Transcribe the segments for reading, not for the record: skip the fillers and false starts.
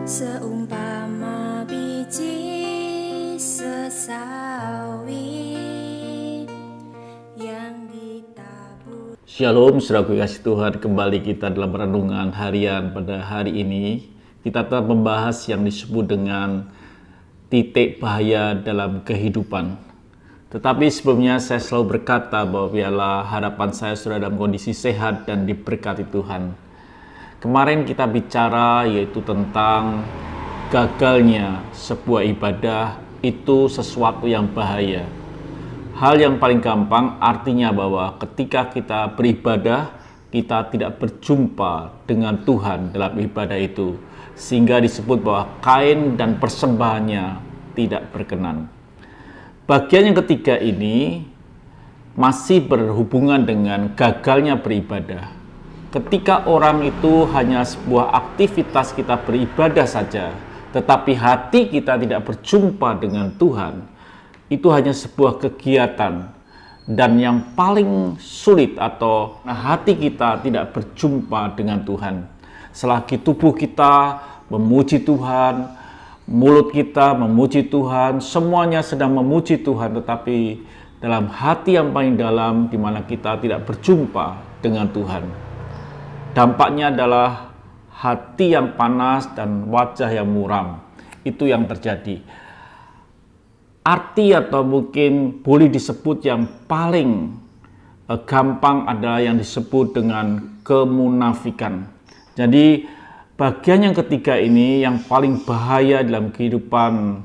Seumpama biji sesawi yang ditabur. Shalom, saudaraku kasih Tuhan, kembali kita dalam renungan harian pada hari ini. Kita telah membahas yang disebut dengan titik bahaya dalam kehidupan. Tetapi sebelumnya saya selalu berkata bahwa biarlah harapan saya sudah dalam kondisi sehat dan diberkati Tuhan. Kemarin kita bicara yaitu tentang gagalnya sebuah ibadah itu sesuatu yang bahaya. Hal yang paling gampang artinya bahwa ketika kita beribadah, kita tidak berjumpa dengan Tuhan dalam ibadah itu. Sehingga disebut bahwa kain dan persembahannya tidak berkenan. Bagian yang ketiga ini masih berhubungan dengan gagalnya beribadah. Ketika orang itu hanya sebuah aktivitas kita beribadah saja, tetapi hati kita tidak berjumpa dengan Tuhan, itu hanya sebuah kegiatan. Dan yang paling sulit atau hati kita tidak berjumpa dengan Tuhan. Selagi tubuh kita memuji Tuhan, mulut kita memuji Tuhan, semuanya sedang memuji Tuhan, tetapi dalam hati yang paling dalam di mana kita tidak berjumpa dengan Tuhan. Dampaknya adalah hati yang panas dan wajah yang muram. Itu yang terjadi. Arti atau mungkin boleh disebut yang paling gampang adalah yang disebut dengan kemunafikan. Jadi bagian yang ketiga ini yang paling bahaya dalam kehidupan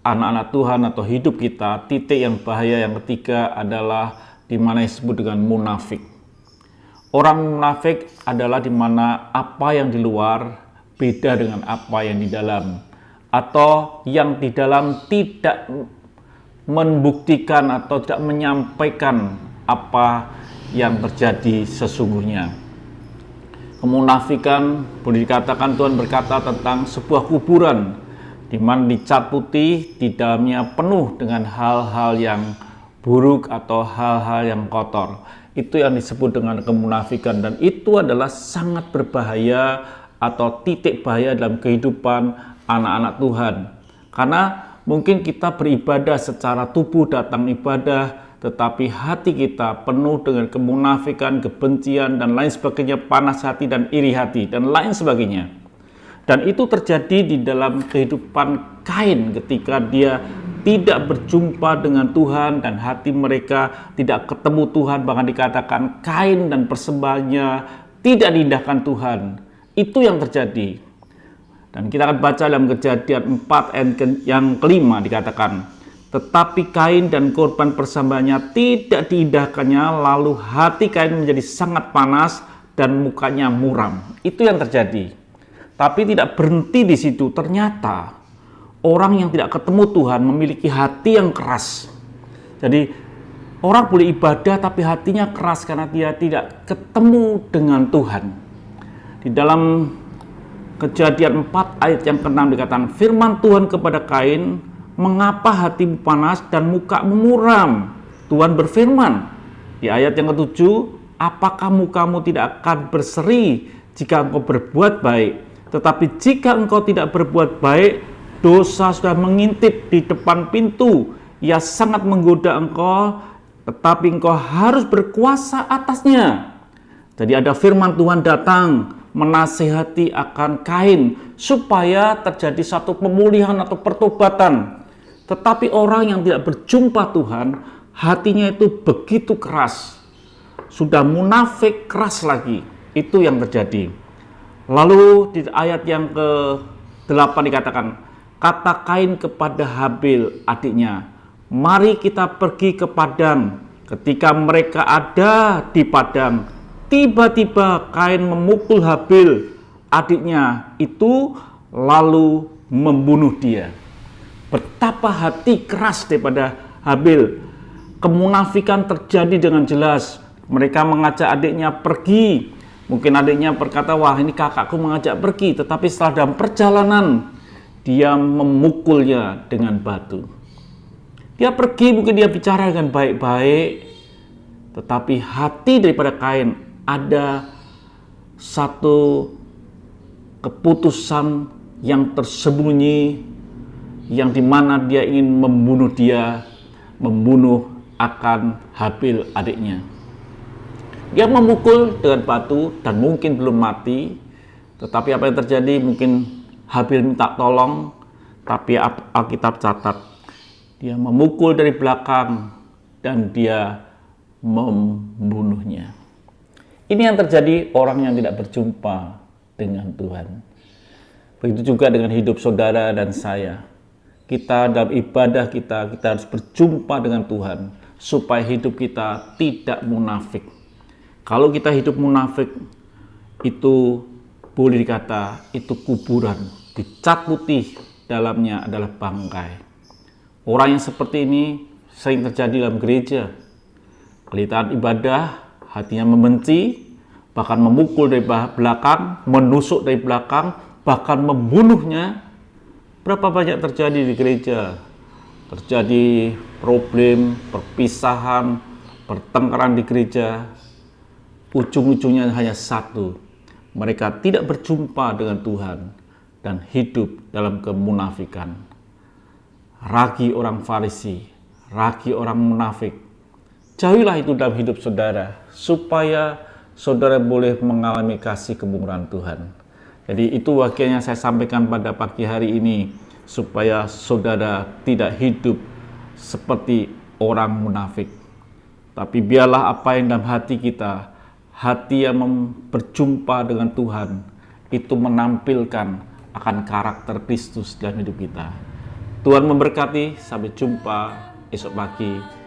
anak-anak Tuhan atau hidup kita. Titik yang bahaya yang ketiga adalah di mana disebut dengan munafik. Orang munafik adalah di mana apa yang di luar beda dengan apa yang di dalam, atau yang di dalam tidak membuktikan atau tidak menyampaikan apa yang terjadi sesungguhnya. Kemunafikan boleh dikatakan Tuhan berkata tentang sebuah kuburan di mana dicat putih, di dalamnya penuh dengan hal-hal yang buruk atau hal-hal yang kotor. Itu yang disebut dengan kemunafikan, dan itu adalah sangat berbahaya atau titik bahaya dalam kehidupan anak-anak Tuhan. Karena mungkin kita beribadah secara tubuh, datang ibadah, tetapi hati kita penuh dengan kemunafikan, kebencian, dan lain sebagainya, panas hati dan iri hati, dan lain sebagainya. Dan itu terjadi di dalam kehidupan Kain ketika dia tidak berjumpa dengan Tuhan dan hati mereka tidak ketemu Tuhan, bahkan dikatakan kain dan persembahannya tidak diindahkan Tuhan. Itu yang terjadi. Dan kita akan baca dalam Kejadian 4 ayat yang kelima dikatakan, tetapi Kain dan korban persembahannya tidak diindahkannya, lalu hati Kain menjadi sangat panas dan mukanya muram. Itu yang terjadi. Tapi tidak berhenti di situ, ternyata orang yang tidak ketemu Tuhan memiliki hati yang keras. Jadi orang boleh ibadah tapi hatinya keras karena dia tidak ketemu dengan Tuhan. Di dalam Kejadian 4 ayat yang ke-6 dikatakan, firman Tuhan kepada Kain, mengapa hatimu panas dan mukamu muram? Tuhan berfirman di ayat yang ke-7, apakah mukamu tidak akan berseri jika engkau berbuat baik? Tetapi jika engkau tidak berbuat baik, dosa sudah mengintip di depan pintu. Ia sangat menggoda engkau, tetapi engkau harus berkuasa atasnya. Jadi ada firman Tuhan datang menasihati akan Kain supaya terjadi satu pemulihan atau pertobatan. Tetapi orang yang tidak berjumpa Tuhan, hatinya itu begitu keras. Sudah munafik, keras lagi. Itu yang terjadi. Lalu di ayat yang ke-8 dikatakan, kata Kain kepada Habil adiknya, mari kita pergi ke padang. Ketika mereka ada di padang, tiba-tiba Kain memukul Habil adiknya itu lalu membunuh dia. Betapa hati keras daripada Habil. Kemunafikan terjadi dengan jelas. Mereka mengajak adiknya pergi. Mungkin adiknya berkata, wah ini kakakku mengajak pergi. Tetapi setelah dalam perjalanan, dia memukulnya dengan batu. Dia pergi, mungkin dia bicara dengan baik-baik, tetapi hati daripada Kain ada satu keputusan yang tersembunyi, yang dimana dia ingin membunuh akan Habil adiknya. Dia memukul dengan batu dan mungkin belum mati, tetapi apa yang terjadi? Mungkin Habil minta tolong, tapi Alkitab catat dia memukul dari belakang dan dia membunuhnya. Ini yang terjadi orang yang tidak berjumpa dengan Tuhan. Begitu juga dengan hidup saudara dan saya. Kita dalam ibadah kita harus berjumpa dengan Tuhan supaya hidup kita tidak munafik. Kalau kita hidup munafik, itu boleh dikata itu kuburan, dicat putih, dalamnya adalah bangkai. Orang yang seperti ini sering terjadi dalam gereja. Kelihatan ibadah, hatinya membenci, bahkan memukul dari belakang, menusuk dari belakang, bahkan membunuhnya. Berapa banyak terjadi di gereja? Terjadi problem, perpisahan, pertengkaran di gereja. Ujung-ujungnya hanya satu, mereka tidak berjumpa dengan Tuhan dan hidup dalam kemunafikan. Ragi orang Farisi, ragi orang munafik. Jauhilah itu dalam hidup saudara, supaya saudara boleh mengalami kasih kemurahan Tuhan. Jadi itu wakilnya saya sampaikan pada pagi hari ini, supaya saudara tidak hidup seperti orang munafik. Tapi biarlah apa yang dalam hati kita, hati yang berjumpa dengan Tuhan, itu menampilkan akan karakter Kristus dalam hidup kita. Tuhan memberkati, sampai jumpa esok pagi.